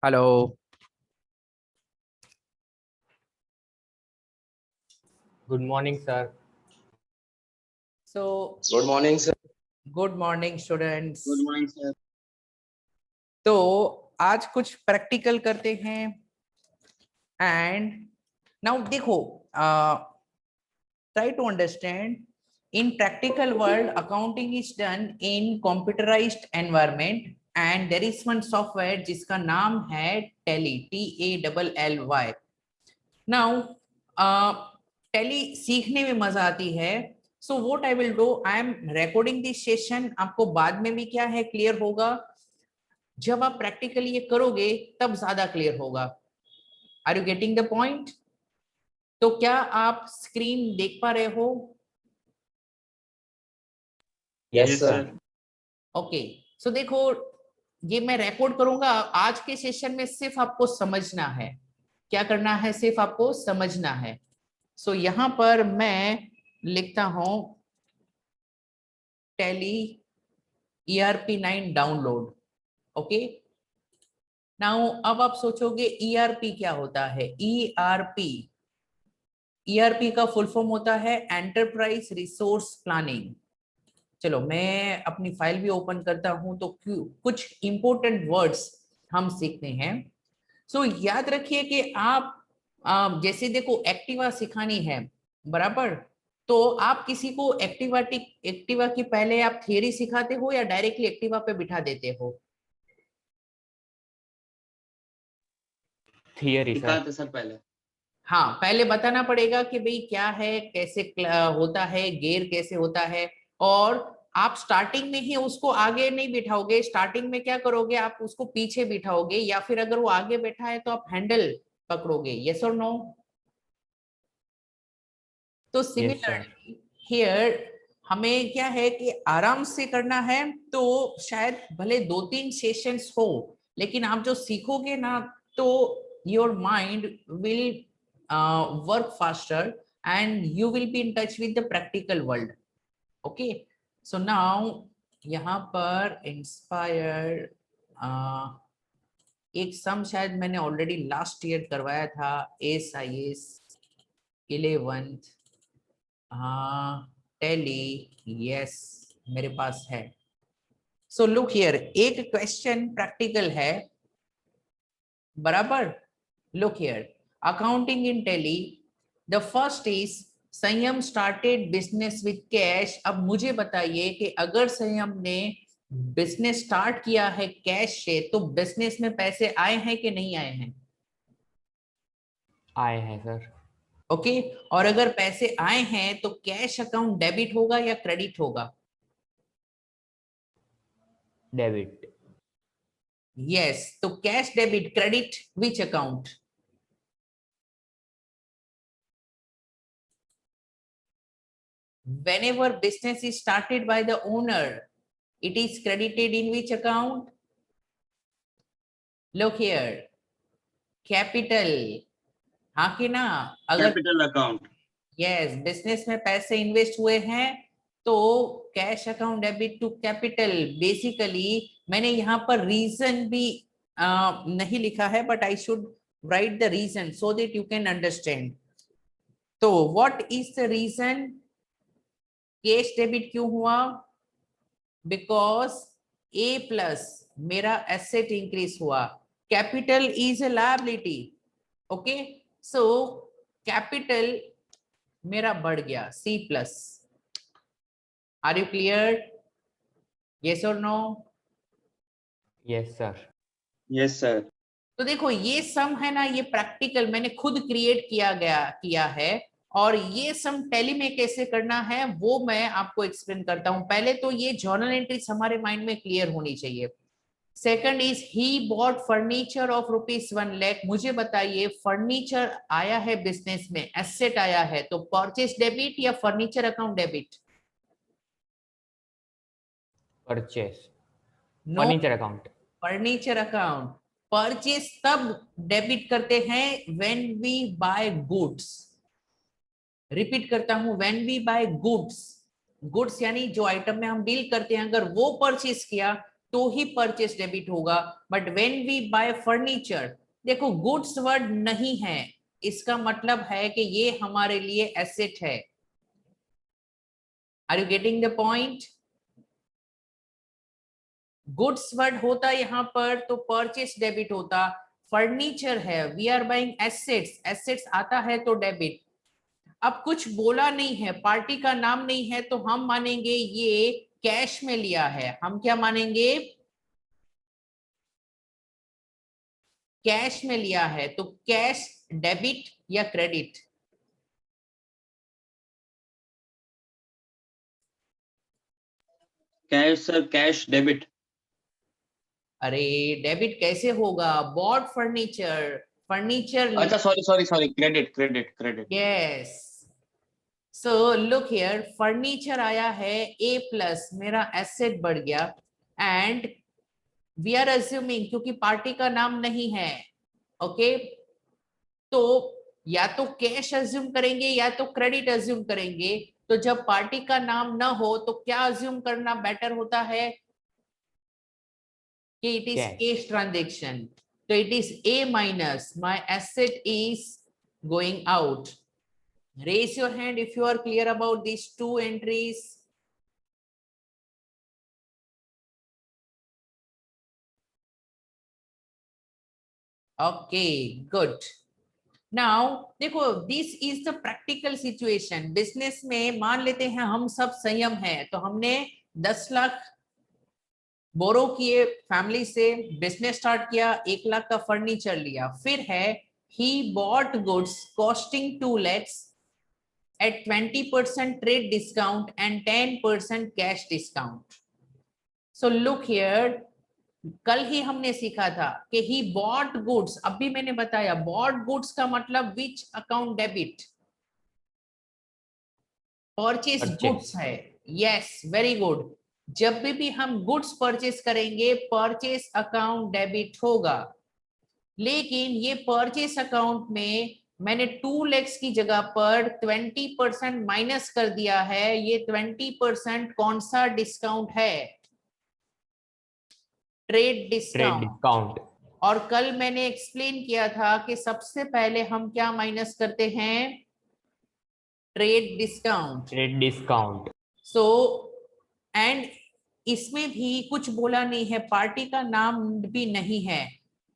Hello. Good morning sir. So good morning sir. Good morning students. Good morning sir. तो आज कुछ practical करते हैं एंड नाउ देखो, try to understand in practical world accounting is done in computerised environment and there is one software जिसका नाम है tally, TALLY। Now tally सीखने में मजा आती है। So what I will do, I am recording this session. आपको बाद में भी क्या है क्लियर होगा, जब आप प्रैक्टिकली ये करोगे तब ज्यादा क्लियर होगा। Are you getting the point? तो क्या आप स्क्रीन देख पा रहे हो? Yes sir. ओके, सो देखो, ये मैं रिकॉर्ड करूंगा। आज के सेशन में सिर्फ आपको समझना है। क्या करना है? सिर्फ आपको समझना है। सो यहां पर मैं लिखता हूं tally ERP9 download. Okay, now अब आप सोचोगे ERP क्या होता है? ERP का फुल फॉर्म होता है एंटरप्राइज रिसोर्स प्लानिंग। चलो मैं अपनी फाइल भी ओपन करता हूं तो कुछ इंपॉर्टेंट वर्ड्स हम सीखते हैं। सो याद रखिए कि आप जैसे देखो एक्टिवा सिखानी है, बराबर? तो आप किसी को एक्टिवा की पहले आप थियरी सिखाते हो या डायरेक्टली एक्टिवा पे बिठा देते हो? Theory sir. सिखाते सर पहले। हाँ, पहले बताना पड़ेगा कि भाई क्या है, कैसे होता है, गियर कैसे होता है। और आप स्टार्टिंग में ही उसको आगे नहीं बिठाओगे। स्टार्टिंग में क्या करोगे, आप उसको पीछे बिठाओगे, या फिर अगर वो आगे बैठा है तो आप हैंडल पकड़ोगे। यस और नो? तो यस सर। सिमिलरली हियर हमें क्या है कि आराम से करना है। तो शायद भले 2-3 सेशंस हो, लेकिन आप जो सीखोगे ना, तो your mind will work faster and you will be in touch with the practical world. Okay, so now यहाँ पर इंस्पायर एक सम शायद मैंने ऑलरेडी लास्ट ईयर करवाया था, SIS 11th। हाँ, टैली, यस, मेरे पास है। सो लुक हियर, एक क्वेश्चन प्रैक्टिकल है, बराबर? Look here, accounting in tally, the first is संयम स्टार्टेड बिजनेस विद कैश। अब मुझे बताइए कि अगर संयम ने बिजनेस स्टार्ट किया है कैश से, तो बिजनेस में पैसे आए हैं कि नहीं आए हैं? आए हैं सर। ओके, और अगर पैसे आए हैं तो कैश अकाउंट डेबिट होगा या क्रेडिट होगा? डेबिट। यस, तो cash debit credit which account? Whenever business is started by the owner, it is credited in which account? Look here, capital। हाँ कि ना? अगर कैपिटल अकाउंट। यस, बिजनेस में पैसे इन्वेस्ट हुए हैं तो cash account debit to capital. Basically मैंने यहाँ पर रीजन भी नहीं लिखा है, but I should write the reason so that you can understand. तो what is the reason cash debit क्यों हुआ? बिकॉज ए प्लस मेरा एसेट इंक्रीज हुआ, capital is a liability. Okay, so capital मेरा बढ़ गया, C+। Are you clear? Yes और no? Yes sir. Yes sir. तो देखो ये सम है ना, ये प्रैक्टिकल मैंने खुद क्रिएट किया है। और ये सम टैली में कैसे करना है वो मैं आपको एक्सप्लेन करता हूं। पहले तो ये जर्नल एंट्रीज हमारे माइंड में क्लियर होनी चाहिए। Second is he bought furniture of ₹1 lakh. मुझे बताइए, फर्नीचर आया है बिजनेस में, एसेट आया है, तो परचेस डेबिट या furniture account debit? Purchase. No, furniture account. Furniture account. Purchase तब डेबिट करते हैं when we buy goods. Repeat करता हूं, when we buy goods. Goods यानी जो आइटम में हम डील करते हैं, अगर वो परचेस किया तो ही परचेस डेबिट होगा। But when we buy furniture, देखो गुड्स वर्ड नहीं है, इसका मतलब है कि ये हमारे लिए एसेट है। Are you getting the point? Goods word होता यहां पर तो परचेस डेबिट होता। फर्नीचर है, we are buying assets, assets आता है तो डेबिट। अब कुछ बोला नहीं है, पार्टी का नाम नहीं है, तो हम मानेंगे ये कैश में लिया है। हम क्या मानेंगे? कैश में लिया है, तो कैश डेबिट या credit? Cash sir, cash debit. अरे डेबिट कैसे होगा? Bought furniture, furniture. अच्छा, sorry sorry sorry, credit credit credit. Yes, so look here, furniture आया है ए प्लस, मेरा एसेट बढ़ गया। एंड वी आर अज्यूमिंग, क्योंकि पार्टी का नाम नहीं है, ओके तो या तो कैश अज्यूम करेंगे या तो क्रेडिट अज्यूम करेंगे। तो जब पार्टी का नाम ना हो तो क्या अज्यूम करना बेटर होता है कि it is Cash. Cash transaction. तो it is A minus my asset is going out. Raise your hand if you are clear about these two entries. Okay, good. Now देखो, this is the practical situation. Business में मान लेते हैं हम सब संयम है, तो हमने 10 लाख बोरो किए फैमिली से, बिजनेस स्टार्ट किया, 1 लाख का फर्नीचर लिया। फिर है he bought goods costing 2 lakhs at 20% trade discount and 10% cash discount. So look here, कल ही हमने सीखा था कि he bought goods। अभी मैंने बताया bought goods का मतलब which account debit? Purchase Purchase. Goods है। Yes, very good. जब भी हम गुड्स परचेस करेंगे परचेस अकाउंट डेबिट होगा। लेकिन ये परचेस अकाउंट में मैंने 2 लाख की जगह पर 20% माइनस कर दिया है। ये 20% कौन सा डिस्काउंट है? Trade Trade discount. discount. और कल मैंने एक्सप्लेन किया था कि सबसे पहले हम क्या माइनस करते हैं? Trade discount. Trade discount. So and इसमें भी कुछ बोला नहीं है, पार्टी का नाम भी नहीं है,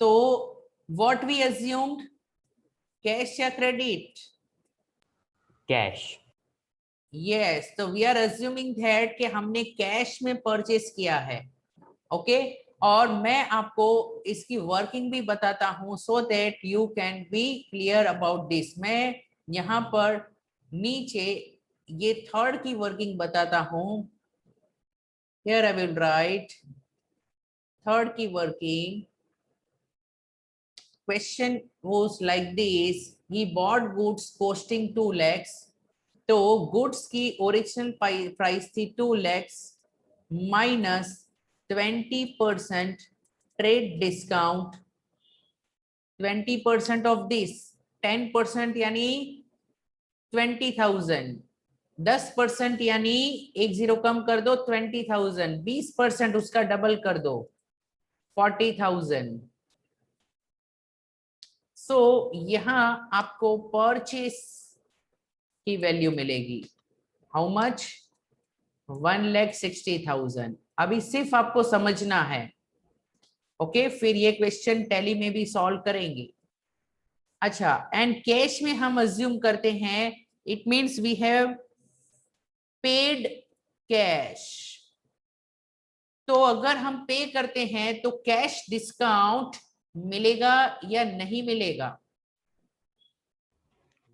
तो व्हाट वी अज्यूम्ड? कैश या क्रेडिट? Cash. यस, तो वी आर अज्यूमिंग दैट कि हमने कैश में परचेस किया है। ओके और मैं आपको इसकी वर्किंग भी बताता हूं सो that you can be clear about this. मैं यहाँ पर नीचे ये थर्ड की वर्किंग बताता हूं। Here I will write third key working. Question goes like this: he bought goods costing 2 lakhs. तो गुड्स की ओरिजिनल प्राइस थी 2 lakhs minus 20% trade discount. 20% of this 10% यानी 20,000, 10% यानी 1 0 कम कर दो 20,000, 20% उसका डबल कर दो 40,000। सो यहां आपको परचेस की वैल्यू मिलेगी। How much? 1,60,000। अभी सिर्फ आपको समझना है, ओके फिर ये क्वेश्चन टैली में भी सॉल्व करेंगे। अच्छा, एंड कैश में हम अज्यूम करते हैं, it means we have paid cash. तो अगर हम पे करते हैं तो कैश डिस्काउंट मिलेगा या नहीं मिलेगा?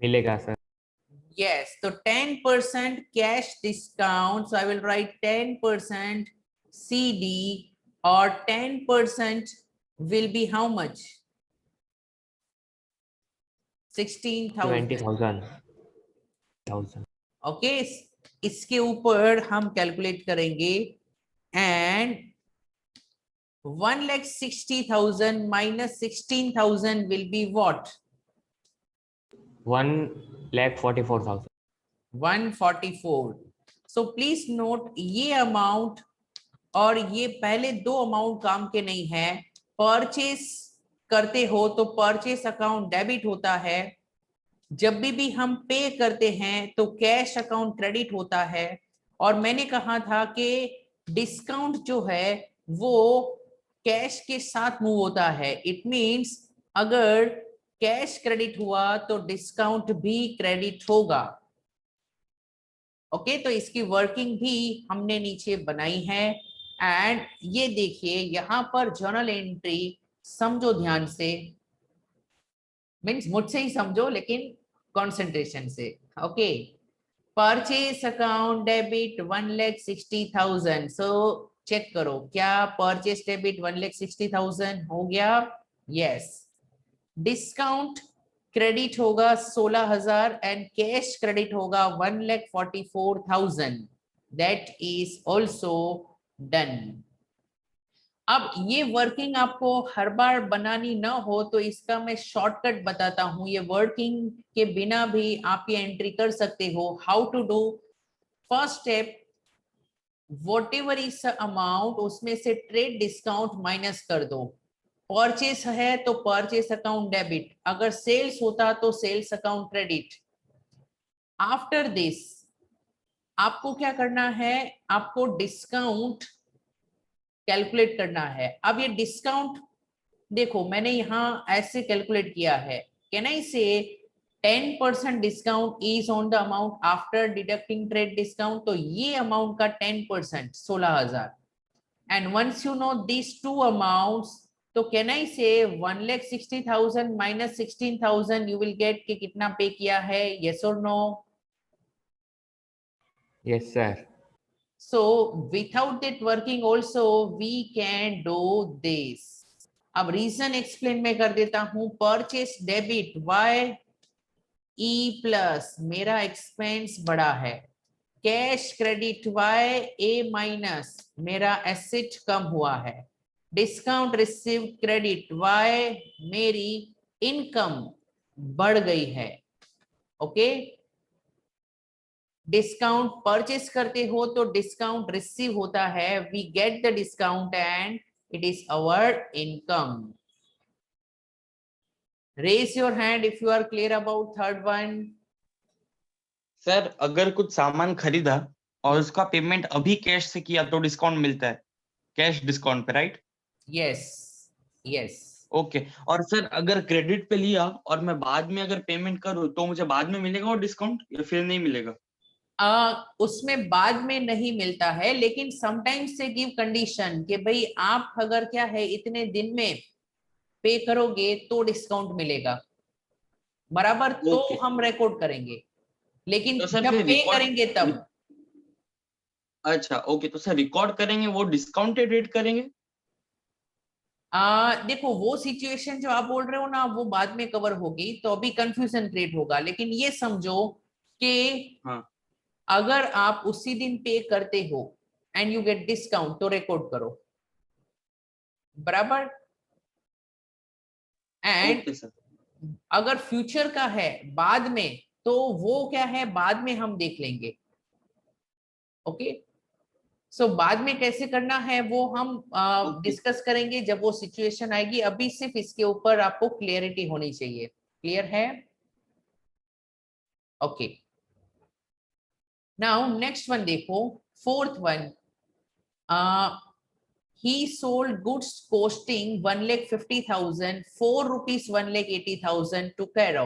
मिलेगा sir. Yes, so 10% cash discount. So I will write 10% CD or 10% will be how much? 16,000. 20,000. Okay, इसके ऊपर हम कैलकुलेट करेंगे and 1,60,000 minus 16,000 will be what? 1,44,000. 144. So please note ये अमाउंट और ये पहले दो अमाउंट काम के नहीं है। परचेस करते हो तो परचेस अकाउंट डेबिट होता है, जब भी हम पे करते हैं तो कैश अकाउंट क्रेडिट होता है। और मैंने कहा था कि डिस्काउंट जो है वो कैश के साथ मूव होता है। इट मींस अगर कैश क्रेडिट हुआ तो डिस्काउंट भी क्रेडिट होगा। ओके, तो इसकी वर्किंग भी हमने नीचे बनाई है। एंड ये देखिए यहां पर जर्नल एंट्री समझो ध्यान से, मीन्स मुझसे ही समझो लेकिन कंसंट्रेशन से। Okay, purchase account debit 1,60,000। So check करो क्या परचेस डेबिट 1,60,000 हो गया? यस। डिस्काउंट क्रेडिट होगा 16,000 एंड कैश क्रेडिट होगा 1,44,000। That is also done. अब ये वर्किंग आपको हर बार बनानी ना हो तो इसका मैं शॉर्टकट बताता हूं। ये वर्किंग के बिना भी आप ये एंट्री कर सकते हो। How to do? First step, whatever is amount उसमें से ट्रेड डिस्काउंट माइनस कर दो। परचेस है तो परचेस अकाउंट डेबिट, अगर सेल्स होता तो sales account credit. After this आपको क्या करना है? आपको डिस्काउंट कैलकुलेट करना है। अब ये डिस्काउंट देखो मैंने यहां ऐसे कैलकुलेट किया है। Can I say 10% discount is on the amount after deducting trade discount? तो ये अमाउंट का 10% 16,000। And once you know this two amounts तो can I say 1,60,000 minus 16,000 you will get कि कितना पे किया है। यस और no? Yes, sir. So without that working also we can do this. अब रीजन एक्सप्लेन मैं कर देता हूं। Purchase debit why E plus, मेरा एक्सपेंस बड़ा है। Cash credit why A minus, मेरा एसेट कम हुआ है। डिस्काउंट रिसीव क्रेडिट वाई, मेरी इनकम बढ़ गई है। ओके, डिस्काउंट परचेस करते हो तो डिस्काउंट रिसीव होता है। We get the discount and it is our income. Raise your hand if you are clear about third one. Sir अगर कुछ सामान खरीदा और उसका पेमेंट अभी कैश से किया तो डिस्काउंट मिलता है, कैश डिस्काउंट पे, राइट? Yes, yes. ओके। और सर अगर क्रेडिट पे लिया और मैं बाद में अगर पेमेंट करूँ तो मुझे बाद में मिलेगा वो डिस्काउंट या फिर नहीं मिलेगा? उसमें बाद में नहीं मिलता है, लेकिन समटाइम्स से गिव कंडीशन कि भाई आप अगर क्या है इतने दिन में पे करोगे तो डिस्काउंट मिलेगा, बराबर? तो Okay. हम रिकॉर्ड करेंगे, लेकिन तो सर जब फिर पे रिकॉर्ड करेंगे तब। अच्छा, ओके। तो सर रिकॉर्ड करेंगे वो डिस्काउंटेड रेट करेंगे? देखो वो सिचुएशन जो आप बोल रहे हो ना वो बाद में कवर होगी, तो अभी कंफ्यूजन क्रिएट होगा। लेकिन ये समझो कि हाँ। अगर आप उसी दिन पे करते हो एंड यू गेट डिस्काउंट तो रिकॉर्ड करो, बराबर? And okay sir. अगर फ्यूचर का है बाद में तो वो क्या है बाद में हम देख लेंगे। ओके, सो बाद में कैसे करना है वो हम डिस्कस करेंगे जब वो सिचुएशन आएगी। अभी सिर्फ इसके ऊपर आपको क्लियरिटी होनी चाहिए। क्लियर है? ओके, नाउ नेक्स्ट वन देखो, fourth one. he sold goods costing 1,50,000 ₹4 1,80,000 to Cairo।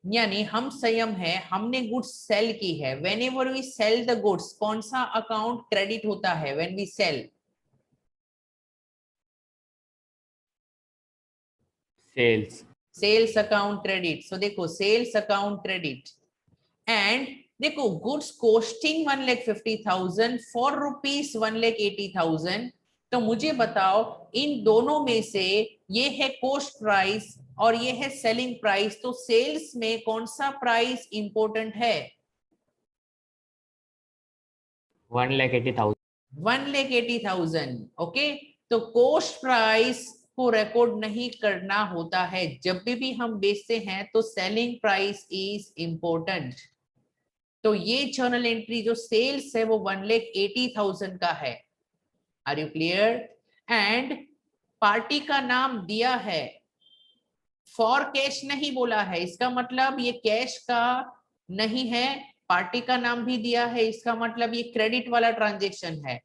यानी हम संयम है, हमने गुड्स सेल की है। Whenever we sell the goods कौन सा अकाउंट क्रेडिट होता है? When we sell Sales. Sales account credit. So देखो सेल्स अकाउंट क्रेडिट एंड देखो गुड्स कॉस्टिंग 1,50,000 ₹4 1,80,000। तो मुझे बताओ इन दोनों में से ये है कॉस्ट प्राइस और ये है सेलिंग प्राइस, तो सेल्स में कौन सा प्राइस इंपॉर्टेंट है? 1,80,000. 1,80,000। ओके, तो कॉस्ट प्राइस को रिकॉर्ड नहीं करना होता है। जब भी हम बेचते हैं तो सेलिंग प्राइस इज इंपॉर्टेंट। तो ये जर्नल एंट्री जो सेल्स है वो 1,80,000 का है। Are you clear? And party का नाम दिया है, फॉर कैश नहीं बोला है, इसका मतलब ये कैश का नहीं है, पार्टी का नाम भी दिया है, इसका मतलब ये क्रेडिट वाला ट्रांजेक्शन है।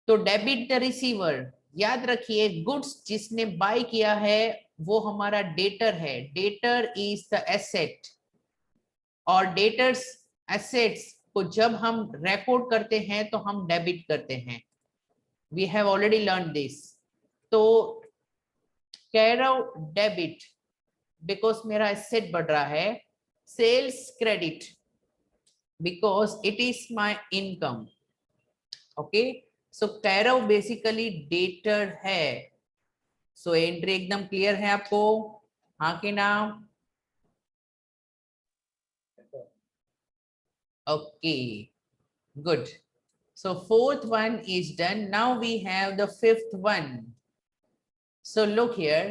तो डेबिट द रिसीवर, याद रखिए गुड्स जिसने बाय किया है वो हमारा डेटर है, डेटर इज द एसेट, और डेटर्स एसेट्स को जब हम रिकॉर्ड करते हैं तो हम डेबिट करते हैं। We have already learn this. तो कैरो डेबिट बिकॉज मेरा एसेट बढ़ रहा है, sales credit because it is my income. Okay, so कैरो बेसिकली डेटर है। सो एंट्री एकदम क्लियर है आपको? हाँ कि ना? Okay, good. So fourth one is done. Now we have the fifth one. So look here,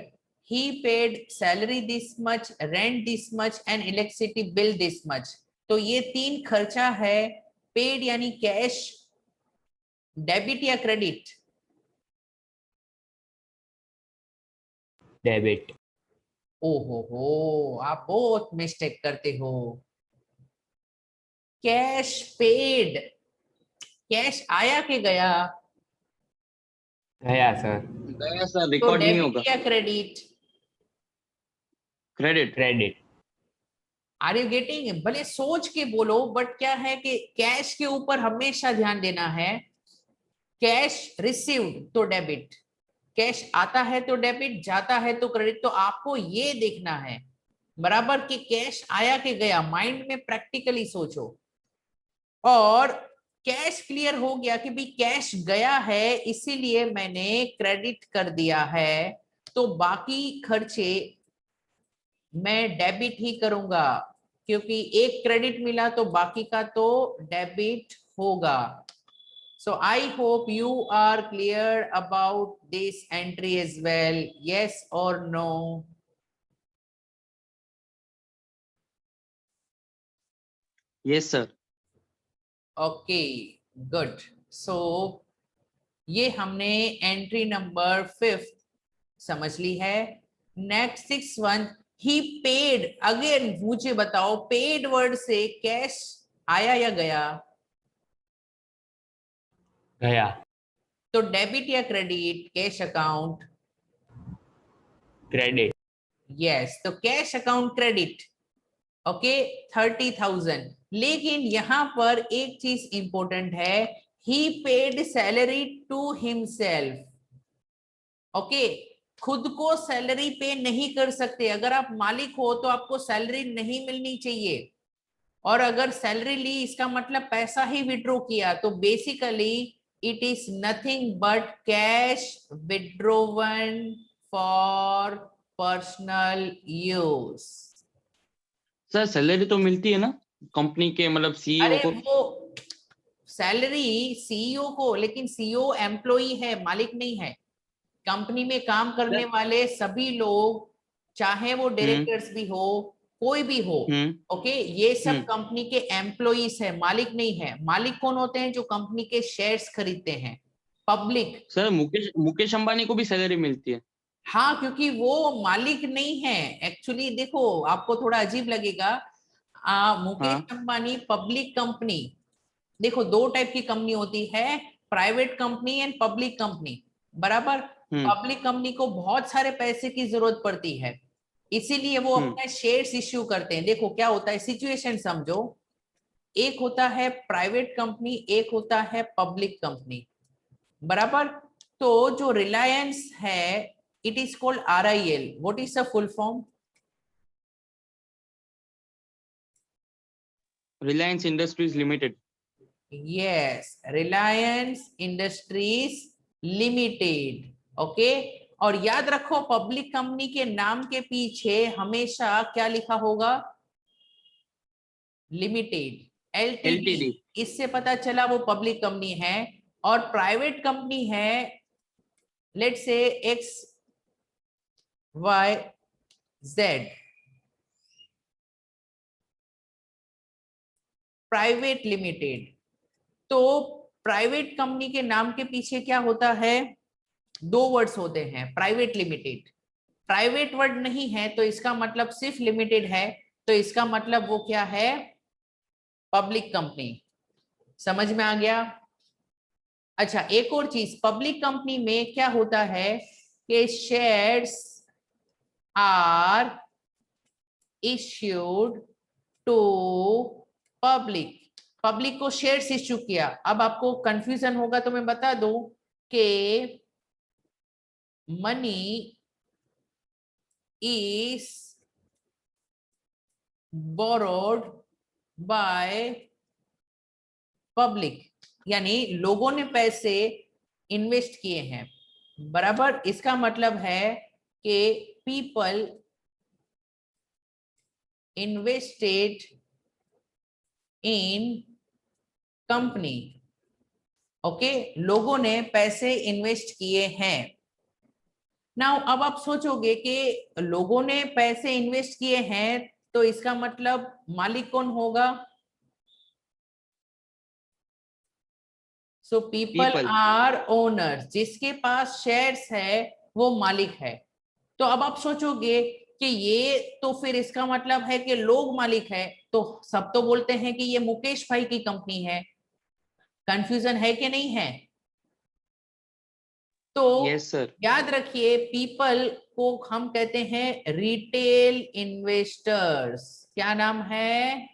he paid salary this much, rent this much and electricity bill this much. तो ये तीन खर्चा है, पेड यानी कैश, डेबिट या credit? Debit. ओहो, आप बहुत मिस्टेक करते हो। कैश पेड, कैश आया कि गया? गया सर। गया सर, तो रिकॉर्ड नहीं होगा। डेबिट या credit? Credit. Credit. Are you getting? भले सोच के बोलो, बट क्या है कि कैश के ऊपर हमेशा ध्यान देना है। कैश रिसीव्ड तो डेबिट, कैश आता है तो डेबिट, जाता है तो क्रेडिट। तो आपको ये देखना है बराबर कि कैश आया कि गया, माइंड में प्रैक्टिकली सोचो। और कैश क्लियर हो गया कि भाई कैश गया है इसीलिए मैंने क्रेडिट कर दिया है, तो बाकी खर्चे मैं डेबिट ही करूंगा, क्योंकि एक क्रेडिट मिला तो बाकी का तो डेबिट होगा। So I hope you are clear about this entry as well. Yes or no? Yes sir. Okay, good. So ये हमने एंट्री नंबर 5 समझ ली है। नेक्स्ट 6 वन, ही पेड। अगेन मुझे बताओ, पेड वर्ड से कैश आया या गया? गया। तो डेबिट या credit? Cash account? Credit. Yes, तो कैश अकाउंट क्रेडिट। ओके, 30,000। लेकिन यहां पर एक चीज इंपॉर्टेंट है, he paid salary to himself. Okay, खुद को सैलरी पे नहीं कर सकते। अगर आप मालिक हो तो आपको सैलरी नहीं मिलनी चाहिए, और अगर सैलरी ली इसका मतलब पैसा ही विड्रॉ किया, तो basically it is nothing but cash withdrawn for personal use. Sir salary तो मिलती है ना कंपनी के, मतलब सीईओ अरे को? वो सैलरी सीईओ को, लेकिन सीईओ एम्प्लॉई है, मालिक नहीं है। कंपनी में काम करने वाले सभी लोग, चाहे वो डायरेक्टर्स भी हो, कोई भी हो, ओके, ये सब कंपनी के एम्प्लॉइज है, मालिक नहीं है। मालिक कौन होते हैं? जो कंपनी के शेयर्स खरीदते हैं, पब्लिक। सर मुकेश अंबानी को भी सैलरी मिलती है? हाँ, क्योंकि वो मालिक नहीं है एक्चुअली। देखो, आपको थोड़ा अजीब लगेगा, मुकेश हाँ। अंबानी पब्लिक कंपनी, देखो दो टाइप की कंपनी होती है, private company and public company, बराबर। पब्लिक कंपनी को बहुत सारे पैसे की जरूरत पड़ती है, इसीलिए वो अपने शेयर्स इश्यू करते हैं। देखो क्या होता है, सिचुएशन समझो, एक होता है प्राइवेट कंपनी, एक होता है पब्लिक कंपनी, बराबर। तो जो रिलायंस है, it is called RIL। What is the full form? Reliance industries limited. Yes, Reliance industries limited. Okay, और याद रखो पब्लिक कंपनी के नाम के पीछे हमेशा क्या लिखा होगा? Limited, LTD। LTD। इससे पता चला वो पब्लिक कंपनी है। और प्राइवेट कंपनी है, let's say XYZ, private limited. तो प्राइवेट कंपनी के नाम के पीछे क्या होता है, दो वर्ड्स होते हैं, प्राइवेट लिमिटेड। प्राइवेट वर्ड नहीं है तो इसका मतलब सिर्फ लिमिटेड है, तो इसका मतलब वो क्या है, पब्लिक कंपनी। समझ में आ गया? अच्छा, एक और चीज, पब्लिक कंपनी में क्या होता है कि shares are issued to public. Public को शेयर्स इश्यू किया। अब आपको कंफ्यूजन होगा तो मैं बता दूं कि money is borrowed by public, यानी लोगों ने पैसे इन्वेस्ट किए हैं, बराबर। इसका मतलब है कि people invested in company. Okay, लोगों ने पैसे इन्वेस्ट किए हैं। नाउ अब आप सोचोगे कि लोगों ने पैसे इन्वेस्ट किए हैं तो इसका मतलब मालिक कौन होगा? So people People. Are owners, जिसके पास शेयर्स है वो मालिक है। तो अब आप सोचोगे कि ये तो फिर इसका मतलब है कि लोग मालिक है, तो सब तो बोलते हैं कि ये मुकेश भाई की कंपनी है। कंफ्यूजन है कि नहीं है? तो Yes, sir. याद रखिए, पीपल को हम कहते हैं रिटेल इन्वेस्टर्स। क्या नाम है?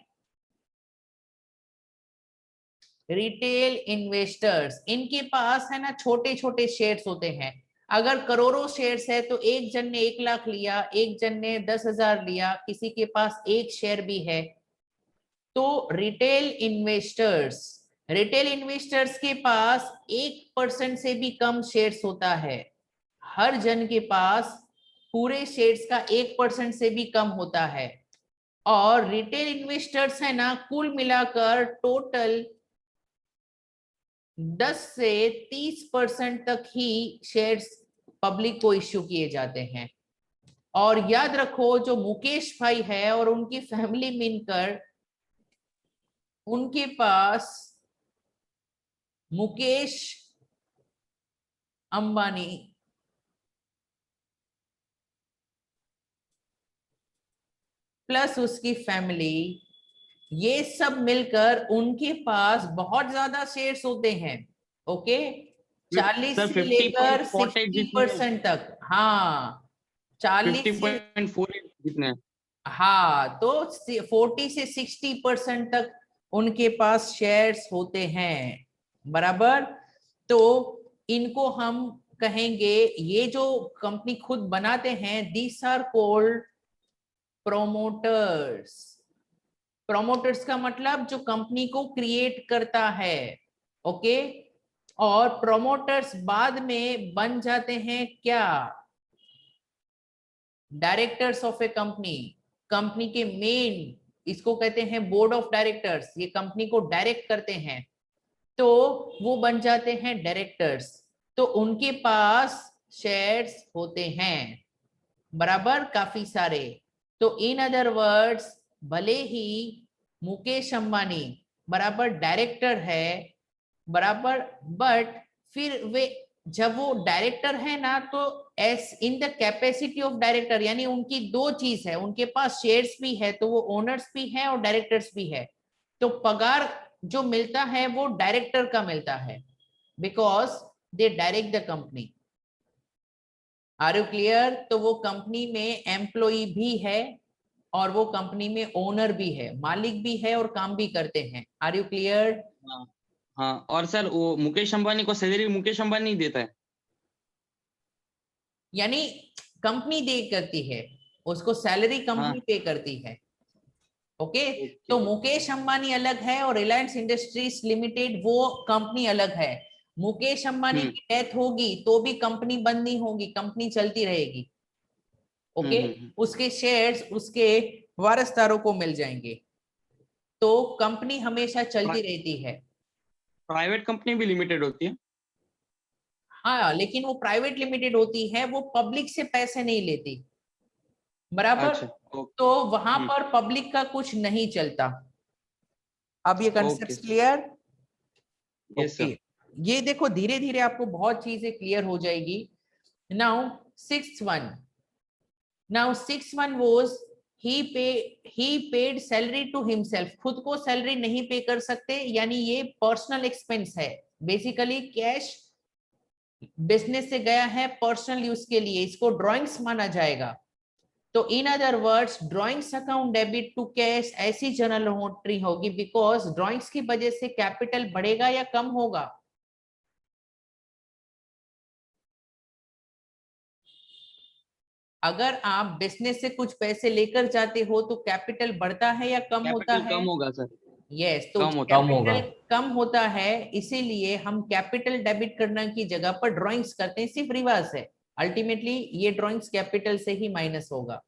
Retail investors. इनके पास है ना छोटे छोटे शेयर्स होते हैं। अगर करोड़ों शेयर्स है तो एक जन ने 1 लाख लिया, एक जन ने 10,000 लिया, किसी के पास एक शेयर भी है। तो रिटेल इन्वेस्टर्स, रिटेल इन्वेस्टर्स के पास 1% से भी कम शेयर्स होता है। हर जन के पास पूरे शेयर्स का 1% से भी कम होता है। और रिटेल इन्वेस्टर्स है ना, कुल मिलाकर टोटल 10 से 30% तक ही शेयर्स पब्लिक को इश्यू किए जाते हैं। और याद रखो, जो मुकेश भाई है और उनकी फैमिली मिलकर, उनके पास मुकेश अंबानी प्लस उसकी फैमिली, ये सब मिलकर उनके पास बहुत ज्यादा शेयर्स होते हैं। ओके, 40 Sir, से लेकर 50.48 जितने 60% तक। हाँ, 40 से, 50.48 जितने। हाँ, तो 40 से 60% तक उनके पास शेयर्स होते हैं, बराबर। तो इनको हम कहेंगे, ये जो कंपनी खुद बनाते हैं, these are called promoters. Promoters का मतलब जो कंपनी को क्रिएट करता है। ओके, और प्रोमोटर्स बाद में बन जाते हैं क्या? Directors of A company. Company के मेन, इसको कहते हैं बोर्ड ऑफ डायरेक्टर्स, ये कंपनी को डायरेक्ट करते हैं, तो वो बन जाते हैं डायरेक्टर्स। तो उनके पास शेयर्स होते हैं, बराबर, काफी सारे। तो इन अदर वर्ड्स, भले ही मुकेश अंबानी बराबर डायरेक्टर है, बराबर, बट फिर वे, जब वो डायरेक्टर है ना, तो S in the capacity of director, यानी उनकी दो चीज है, उनके पास शेयर्स भी है तो वो ओनर्स भी है और डायरेक्टर्स भी है। तो पगार जो मिलता है वो डायरेक्टर का मिलता है, because they direct the company. Are you clear? तो वो कंपनी में एम्प्लॉई भी है और वो कंपनी में ओनर भी है, मालिक भी है और काम भी करते हैं। Are you clear? हाँ हाँ, और सर वो मुकेश अंबानी को सैलरी मुकेश अंबानी ही देता है। यानी कंपनी दे करती है, उसको सैलरी हाँ। कंपनी पे करती है। Okay, okay. तो मुकेश अंबानी अलग है और रिलायंस इंडस्ट्रीज लिमिटेड वो कंपनी अलग है। मुकेश अंबानी की डेथ होगी तो भी कंपनी बंद नहीं होगी, कंपनी चलती रहेगी। ओके, उसके शेयर्स उसके वारसदारों को मिल जाएंगे, तो कंपनी हमेशा चलती रहती है। प्राइवेट कंपनी भी लिमिटेड होती है। हाँ, लेकिन वो प्राइवेट लिमिटेड होती है, वो पब्लिक से पैसे नहीं लेती, बराबर। अच्छा, ओके। तो वहां पर पब्लिक का कुछ नहीं चलता। अब ये okay concept sir. Clear? Yes sir. Okay, ये देखो धीरे धीरे आपको बहुत चीजें क्लियर हो जाएगी। Now six one was he paid salary to himself, खुद को सैलरी नहीं पे कर सकते, यानी ये पर्सनल एक्सपेंस है। बेसिकली कैश बिजनेस से गया है पर्सनल यूज के लिए, इसको ड्रॉइंग्स माना जाएगा। तो in other words drawings account debit to cash ऐसी जर्नल एंट्री होगी, बिकॉज ड्रॉइंग्स की वजह से कैपिटल बढ़ेगा या कम होगा? अगर आप बिजनेस से कुछ पैसे लेकर जाते हो तो कैपिटल बढ़ता है या कम होता कैपिटल है? कम होगा सर। यस, तो कम होता होगा। कैपिटल कम होता है, इसीलिए हम कैपिटल डेबिट करने की जगह पर ड्राइंग्स करते हैं, सिर्फ रिवर्स है। अल्टीमेटली ये ड्राइंग्स कैपिटल से ही माइनस होगा,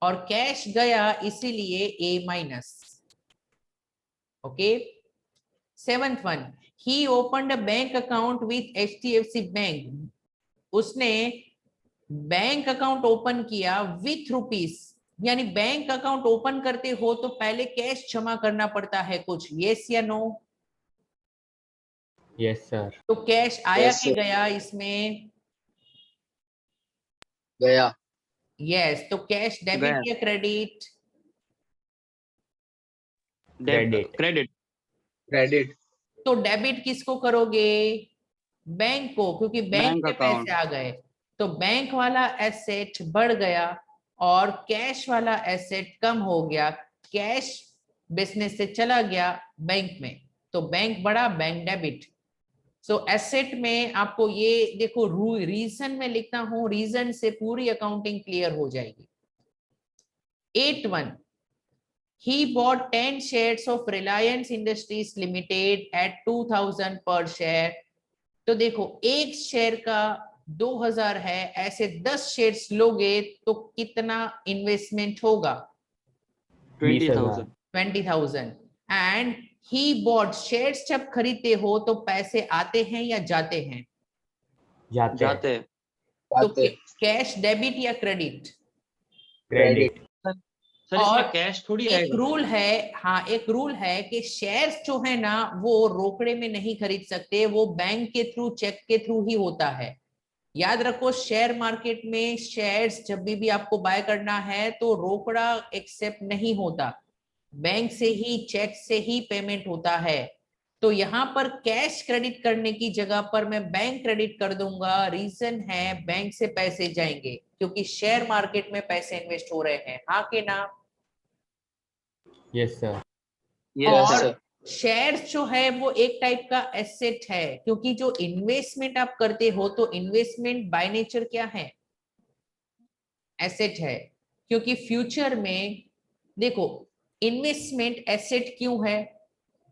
और कैश गया इसीलिए A minus. Okay, 7th one, he opened a bank account with HDFC bank, उसने बैंक अकाउंट ओपन किया विथ रुपीस, यानी बैंक अकाउंट ओपन करते हो तो पहले कैश जमा करना पड़ता है कुछ, यस या नो? Yes sir. तो कैश आया Yes, कि sir. गया इसमें? गया। यस, तो कैश गया। डेबिट या क्रेडिट? क्रेडिट। क्रेडिट। क्रेडिट। तो डेबिट किसको करोगे? बैंक को, क्योंकि बैंक बैंक में अकाउंट। पैसे आ गए, तो बैंक वाला एसेट बढ़ गया और कैश वाला एसेट कम हो गया। कैश बिजनेस से चला गया बैंक में, तो बैंक बढ़ा, बैंक डेबिट। सो एसेट में आपको ये देखो रीजन में लिखता हूं, रीजन से पूरी अकाउंटिंग क्लियर हो जाएगी। 8 1, he bought 10 shares of Reliance Industries Limited at 2000 per share। तो देखो एक शेयर का 2000 है, ऐसे 10 शेयर्स लोगे तो कितना इन्वेस्टमेंट होगा? 20,000। 20,000। एंड ही बॉट, शेयर्स जब खरीदते हो तो पैसे आते हैं या जाते हैं? जाते हैं। तो बातें। कैश डेबिट या क्रेडिट? क्रेडिट। सर और इसमें कैश थोड़ी एक आएगा। रूल है, हाँ एक रूल है कि शेयर्स जो है ना वो रोकड़े में नहीं खरीद सकते, वो बैंक के थ्रू, चेक के थ्रू ही होता है। याद रखो शेयर मार्केट में शेयर्स जब भी आपको बाय करना है तो रोकड़ा एक्सेप्ट नहीं होता, बैंक से ही, चेक से ही पेमेंट होता है। तो यहाँ पर कैश क्रेडिट करने की जगह पर मैं बैंक क्रेडिट कर दूंगा। रीजन है बैंक से पैसे जाएंगे क्योंकि शेयर मार्केट में पैसे इन्वेस्ट हो रहे हैं, हाँ कि ना? Yes sir. यस और सर। शेयर्स जो है वो एक टाइप का एसेट है, क्योंकि जो इन्वेस्टमेंट आप करते हो तो इन्वेस्टमेंट बाय नेचर क्या है? एसेट है। क्योंकि फ्यूचर में देखो इन्वेस्टमेंट एसेट क्यों है,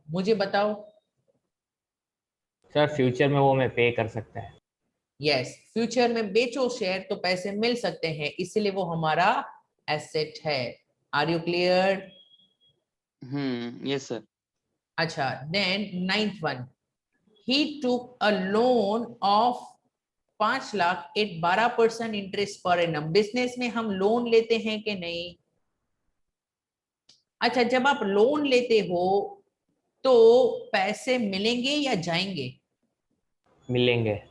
मुझे बताओ। सर फ्यूचर में वो मैं पे कर सकता है। यस, फ्यूचर में बेचो शेयर तो पैसे मिल सकते हैं, इसलिए वो हमारा एसेट है। Are you clear? Yes sir. अच्छा, then 9th one, he took a loan of 5 lakh at 12% interest per annum. Business में हम लोन लेते हैं कि नहीं? अच्छा, जब आप लोन लेते हो तो पैसे मिलेंगे या जाएंगे? मिलेंगे।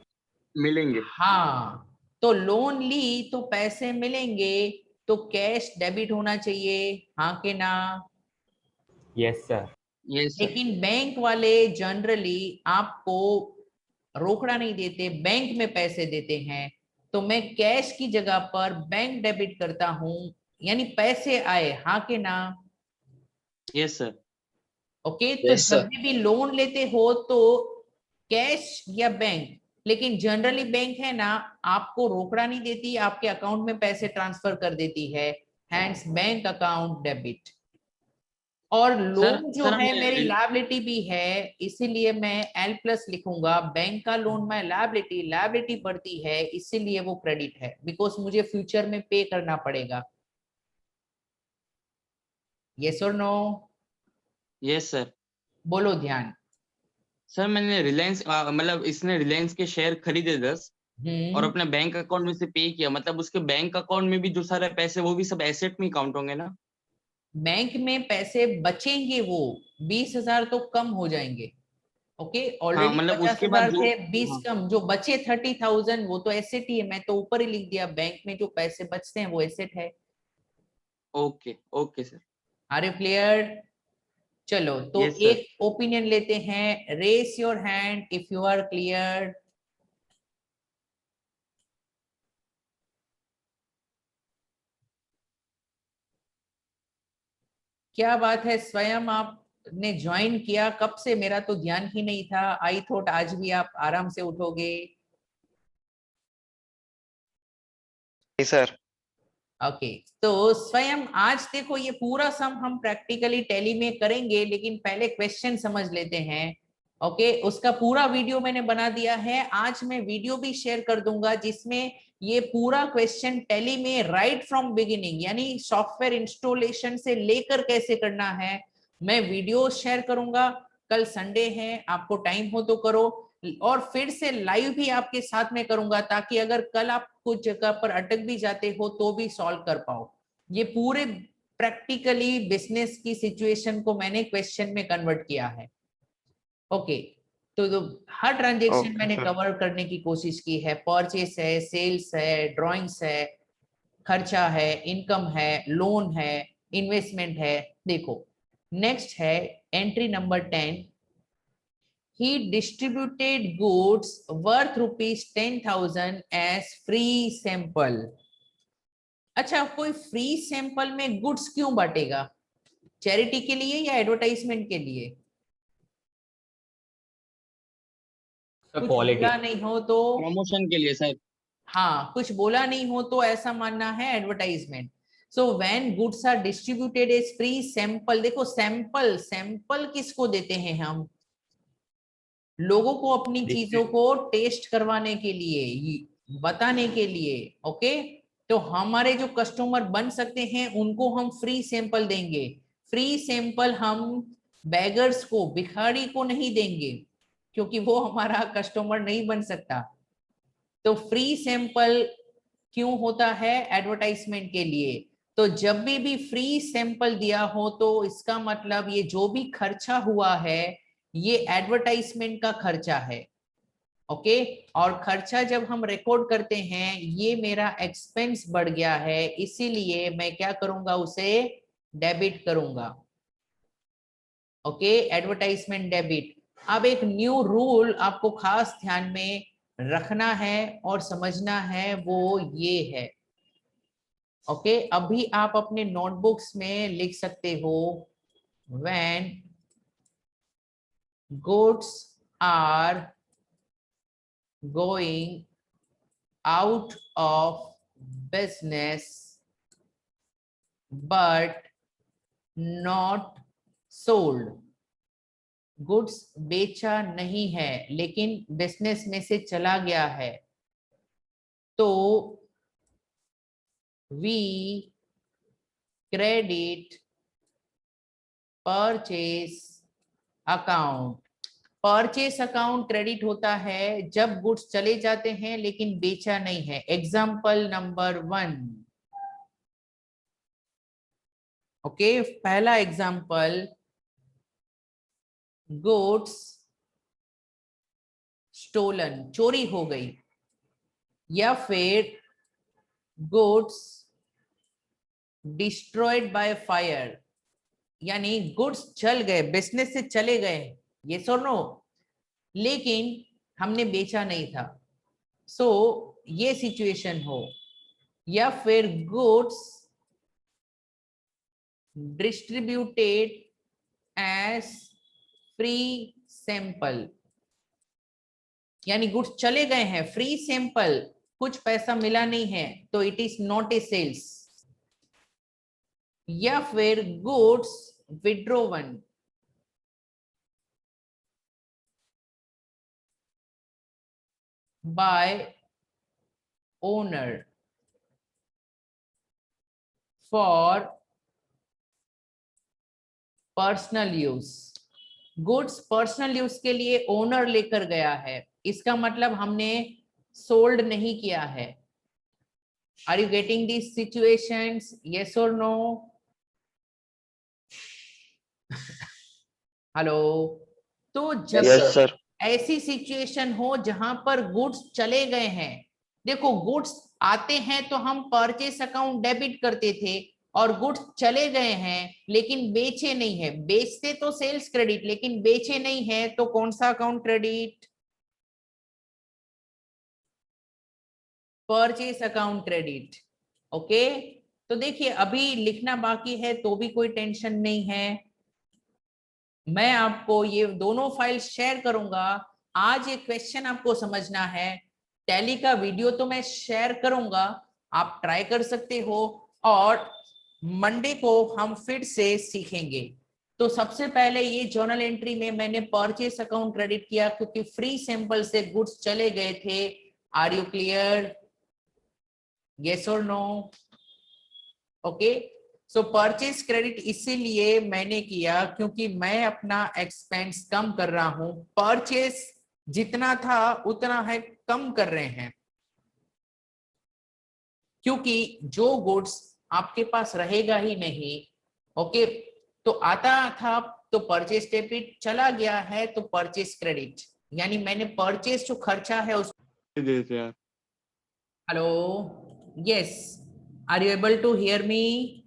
मिलेंगे। हाँ, तो लोन ली तो पैसे मिलेंगे, तो कैश डेबिट होना चाहिए, हाँ कि ना? Yes sir. Yes sir. लेकिन बैंक वाले जनरली आपको रोकड़ा नहीं देते, बैंक में पैसे देते हैं। तो मैं कैश की जगह पर बैंक डेबिट करता हूं, यानी पैसे आए, हाँ कि ना? Yes sir. ओके, तो Yes, sir. जब भी लोन लेते हो तो कैश या बैंक, लेकिन जनरली बैंक है ना आपको रोकड़ा नहीं देती, आपके अकाउंट में पैसे ट्रांसफर कर देती है, हैंड्स बैंक अकाउंट डेबिट। और लोन जो सर है हमने मेरी लायबिलिटी भी है, इसीलिए मैं L प्लस लिखूंगा। बैंक का लोन में लायबिलिटी, लायबिलिटी बढ़ती है इसीलिए वो क्रेडिट है, बिकॉज मुझे फ्यूचर में पे करना पड़ेगा। यस और नो? Yes sir. बोलो ध्यान। सर मैंने रिलायंस मतलब इसने रिलायंस के शेयर खरीदे 10 और हम्म, अपने बैंक अकाउंट में से पे किया, मतलब उसके बैंक अकाउंट में भी जो सारे पैसे वो भी सब एसेट में काउंट होंगे ना? बैंक में पैसे बचेंगे, वो 20,000 तो कम हो जाएंगे। ओके हाँ, ऑलरेडी मतलब 50,000 उसके बाद जो थे, 20 हाँ, कम, जो बचे 30,000 वो तो एसेट ही है, मैं तो ऊपर ही लिख दिया, बैंक में जो पैसे बचते हैं वो एसेट है। Okay okay sir. Are you clear? चलो तो यस सर। एक ओपिनियन लेते हैं, raise your hand if you are clear. क्या बात है, स्वयं आपने ज्वाइन किया कब से? मेरा तो ध्यान ही नहीं था, आई थॉट आज भी आप आराम से उठोगे। सर। ओके तो स्वयं आज देखो ये पूरा सम हम प्रैक्टिकली टैली में करेंगे, लेकिन पहले क्वेश्चन समझ लेते हैं। ओके उसका पूरा वीडियो मैंने बना दिया है, आज मैं वीडियो भी शेयर कर दूंगा जिसमें ये पूरा क्वेश्चन टैली में राइट फ्रॉम बिगिनिंग यानी सॉफ्टवेयर इंस्टॉलेशन से लेकर कैसे करना है मैं वीडियो शेयर करूंगा। कल संडे है, आपको टाइम हो तो करो, और फिर से लाइव भी आपके साथ में करूंगा ताकि अगर कल आप कुछ जगह पर अटक भी जाते हो तो भी सॉल्व कर पाओ। ये पूरे प्रैक्टिकली बिजनेस की सिचुएशन को मैंने क्वेश्चन में कन्वर्ट किया है। ओके तो हर ट्रांजेक्शन ओके मैंने सर। कवर करने की कोशिश की है, परचेस है, सेल्स है, ड्रॉइंग्स है, खर्चा है, इनकम है, लोन है, इन्वेस्टमेंट है। देखो नेक्स्ट है entry number 10, he distributed goods worth rupees 10,000 as free sample। अच्छा कोई फ्री सैंपल में गुड्स क्यों बांटेगा? चैरिटी के लिए या एडवर्टाइजमेंट के लिए? कुछ क्वालिटी। बोला नहीं हो तो, प्रमोशन के लिए सर। हाँ कुछ बोला नहीं हो तो ऐसा मानना है advertisement. So when goods are distributed as free sample, देखो सैंपल सैंपल किसको देते हैं हम? लोगों को अपनी चीजों को टेस्ट करवाने के लिए, बताने के लिए। ओके तो हमारे जो कस्टमर बन सकते हैं उनको हम फ्री सैंपल देंगे। फ्री सैंपल हम बेगर्स को, भिखारी को नहीं देंगे क्योंकि वो हमारा कस्टमर नहीं बन सकता। तो फ्री सैंपल क्यों होता है? एडवर्टाइजमेंट के लिए। तो जब भी फ्री सैंपल दिया हो तो इसका मतलब ये जो भी खर्चा हुआ है ये एडवर्टाइजमेंट का खर्चा है। ओके और खर्चा जब हम रिकॉर्ड करते हैं ये मेरा एक्सपेंस बढ़ गया है, इसीलिए मैं क्या करूंगा, उसे डेबिट करूंगा। Okay advertisement debit. अब एक न्यू रूल आपको खास ध्यान में रखना है और समझना है, वो ये है। ओके अभी आप अपने नोटबुक्स में लिख सकते हो, when goods are going out of business but not sold, goods बेचा नहीं है लेकिन बिजनेस में से चला गया है, तो we credit purchase account. Purchase account credit होता है जब गुड्स चले जाते हैं लेकिन बेचा नहीं है। Example number 1। ओके पहला एग्जाम्पल, गुड्स स्टोलन, चोरी हो गई, या फिर गुड्स डिस्ट्रॉयड बाय फायर, यानी गुड्स चल गए, बिजनेस से चले गए, ये सो नो, लेकिन हमने बेचा नहीं था, सो ये सिचुएशन हो। या फिर goods distributed as free sample, यानी गुड्स चले गए हैं, फ्री सैंपल, कुछ पैसा मिला नहीं है, तो it is not a sales. या फिर goods withdrawn, by owner for personal use. Goods personal use के लिए ओनर लेकर गया है, इसका मतलब हमने सोल्ड नहीं किया है। Are you getting this situations? Yes और नो? हेलो तो जब यस सर। ऐसी सिचुएशन हो जहां पर गुड्स चले गए हैं, देखो गुड्स आते हैं तो हम परचेस अकाउंट डेबिट करते थे, और गुड्स चले गए हैं लेकिन बेचे नहीं है, बेचते तो सेल्स क्रेडिट लेकिन बेचे नहीं है, तो कौन सा account credit? Purchase account credit. Okay, तो देखिए अभी लिखना बाकी है तो भी कोई टेंशन नहीं है, मैं आपको ये दोनों फाइल शेयर करूंगा। आज ये क्वेश्चन आपको समझना है, टैली का वीडियो तो मैं शेयर करूंगा, आप ट्राई कर सकते हो, और मंडे को हम फिर से सीखेंगे। तो सबसे पहले ये जर्नल एंट्री में मैंने परचेस अकाउंट क्रेडिट किया क्योंकि फ्री सैंपल से गुड्स चले गए थे। Are you clear? यस और no? Okay, so purchase credit इसीलिए मैंने किया क्योंकि मैं अपना एक्सपेंस कम कर रहा हूं, परचेस जितना था उतना है कम कर रहे हैं, क्योंकि जो गुड्स आपके पास रहेगा ही नहीं। ओके, तो आता था तो परचेस डेबिट, चला गया है तो परचेस क्रेडिट, यानी मैंने परचेस जो खर्चा है उस hello, yes, are you able to hear me?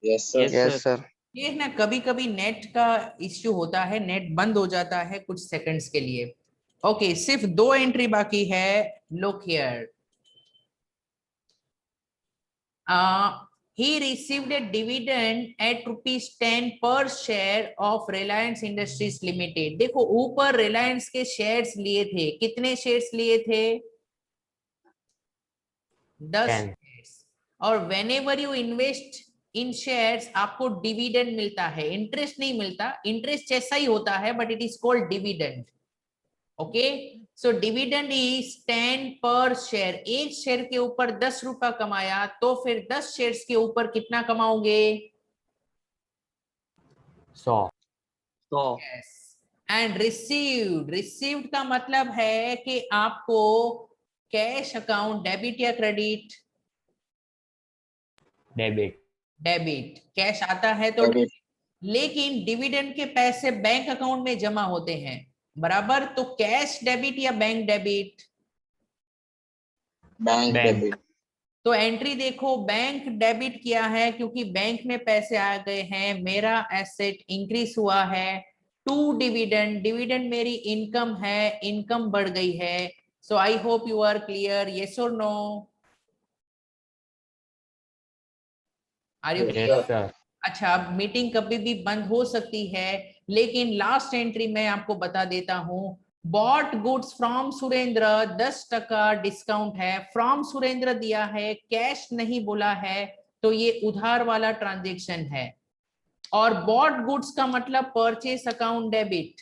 Yes yes sir. ये ना कभी कभी नेट का इश्यू होता है, नेट बंद हो जाता है कुछ सेकंड्स के लिए। ओके, सिर्फ 2 एंट्री बाकी है। Look here, he received a dividend at ₹10 per share of Reliance Industries Limited। देखो ऊपर रिलायंस के शेयर्स लिए थे, कितने शेयर्स लिए थे? 10 10। शेयर्स। और whenever you invest in shares आपको डिविडेंड मिलता है, इंटरेस्ट नहीं मिलता, इंटरेस्ट जैसा ही होता है but it is called dividend. Okay, so dividend is 10 पर शेयर, एक शेयर के ऊपर 10 रुपया कमाया तो फिर 10 शेयर्स के ऊपर कितना कमाओगे? 100। तो यस। एंड रिसीव्ड, रिसीव्ड का मतलब है कि आपको कैश अकाउंट डेबिट या क्रेडिट? डेबिट। डेबिट, कैश आता है तो डेबिट। लेकिन डिविडेंड के पैसे बैंक अकाउंट में जमा होते हैं, बराबर, तो कैश डेबिट या बैंक डेबिट? Bank bank. तो एंट्री देखो, बैंक डेबिट किया है क्योंकि बैंक में पैसे आ गए हैं, मेरा एसेट इंक्रीज हुआ है। टू डिविडेंड, डिविडेंड मेरी इनकम है, इनकम बढ़ गई है। So I hope you are clear, yes और no? Are you clear? Yes sir. अच्छा, अब मीटिंग कभी भी बंद हो सकती है, लेकिन लास्ट एंट्री मैं आपको बता देता हूं। Bought goods from Surendra, 10% discount है, फ्रॉम सुरेंद्र दिया है, कैश नहीं बोला है, तो ये उधार वाला ट्रांजैक्शन है। और बॉट गुड्स का मतलब परचेस अकाउंट डेबिट,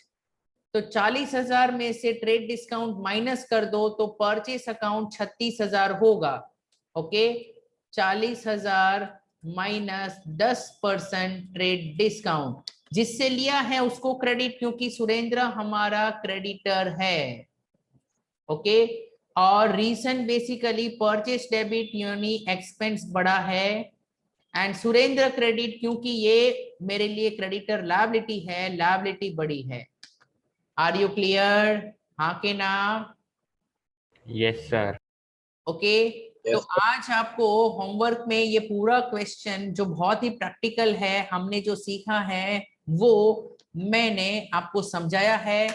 तो 40,000 में से ट्रेड डिस्काउंट माइनस कर दो तो परचेस अकाउंट 36,000 होगा। ओके, 40,000 माइनस 10% ट्रेड डिस्काउंट, जिससे लिया है उसको क्रेडिट, क्योंकि सुरेंद्र हमारा क्रेडिटर है। ओके, और रीजन बेसिकली परचेस डेबिट यानी एक्सपेंस बढ़ा है, एंड सुरेंद्र क्रेडिट क्योंकि ये मेरे लिए क्रेडिटर लायबिलिटी है, लायबिलिटी बड़ी है। Are you clear? हाँ के ना? Yes sir. ओके, तो आज आपको होमवर्क में ये पूरा क्वेश्चन जो बहुत ही प्रैक्टिकल है, हमने जो सीखा है वो मैंने आपको समझाया है।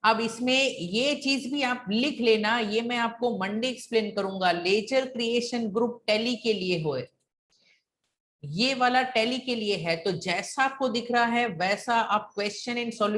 अब इसमें ये चीज भी आप लिख लेना, ये मैं आपको मंडे एक्सप्लेन करूंगा। लेजर क्रिएशन ग्रुप टैली के लिए हो, ये वाला टैली के लिए है, तो जैसा आपको दिख रहा है वैसा आप क्वेश्चन एंड सॉल्यूशन